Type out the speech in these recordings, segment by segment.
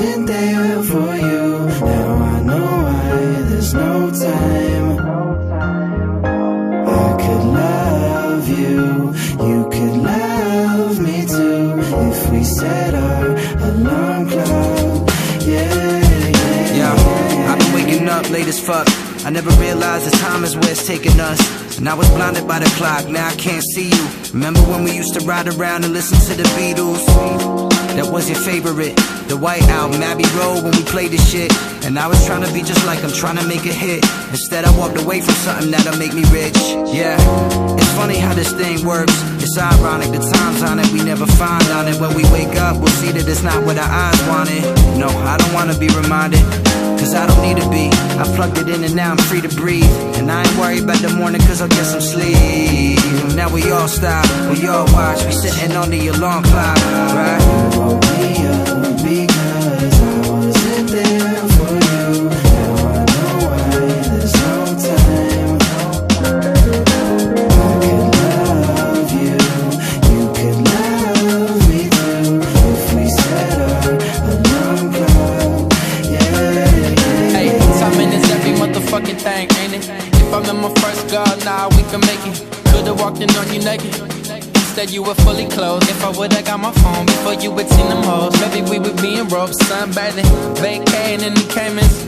wasn't there for you. Now I know why there's no time. I could love you, you could love me too, if we set our alarm clock. Yeah, I've been waking up late as fuck. I never realized the time is where it's taking us. And I was blinded by the clock, now I can't see you. Remember when we used to ride around and listen to the Beatles? That was your favorite, the White Album, Abbey Road, when we played this shit. And I was trying to be just like I'm trying to make a hit. Instead I walked away from something that'll make me rich. Yeah, it's funny how this thing works. It's ironic, the time's on it, we never find on it. When we wake up, we'll see that it's not what our eyes wanted. No, I don't wanna be reminded, cause I don't need to be. I plugged it in and now I'm free to breathe. And I ain't worried about the morning cause I'll get some sleep. Now we all stop, we all watch. We sitting on the alarm clock, right? you woke me up because I wasn't there for you. Now I know why there's no time. I could love you, you could love me too, if we set our alarm clock. Hey, timing is every motherfucking thing, ain't it? If I'm in my first girl, nah, we can make it. Could've walked in on you naked, instead you were fully clothed. If I would've got my phone before you had seen them hoes, maybe we would be in ropes, sunbathing, vacating in the Caymans.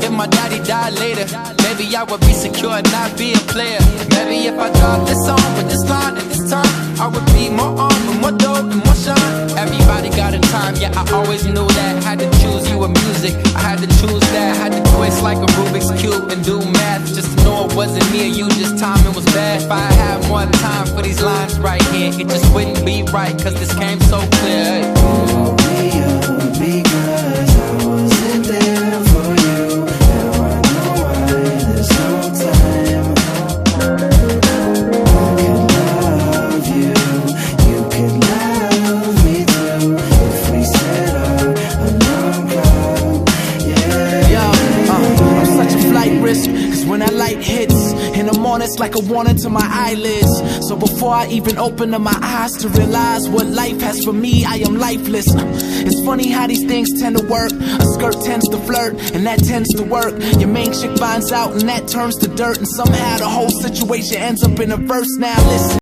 If my daddy died later, maybe I would be secure and not be a player. Maybe if I dropped this song with this line at this time, I would be more on and more dope and more shine. Everybody got a time, yeah, I always knew that. Had to choose you with music, I had to choose that. Had to twist like a Rubik's Cube and do math, just to know it wasn't me or you, just timing was bad. If I had more time for these lines right here, it just wouldn't be right, cause this came so clear. You woke me up because I wasn't there for you. Now I know why there's no time. I could love you, you could love me too, if we set our alarm clock. I'm such a flight risk, cause when that light hits in the morning, it's like a warning to my eyelids. So before I even open up my eyes to realize what life has for me, I am lifeless. It's funny how these things tend to work. A skirt tends to flirt, and that tends to work. Your main chick finds out, and that turns to dirt. And somehow the whole situation ends up in a verse. Now listen.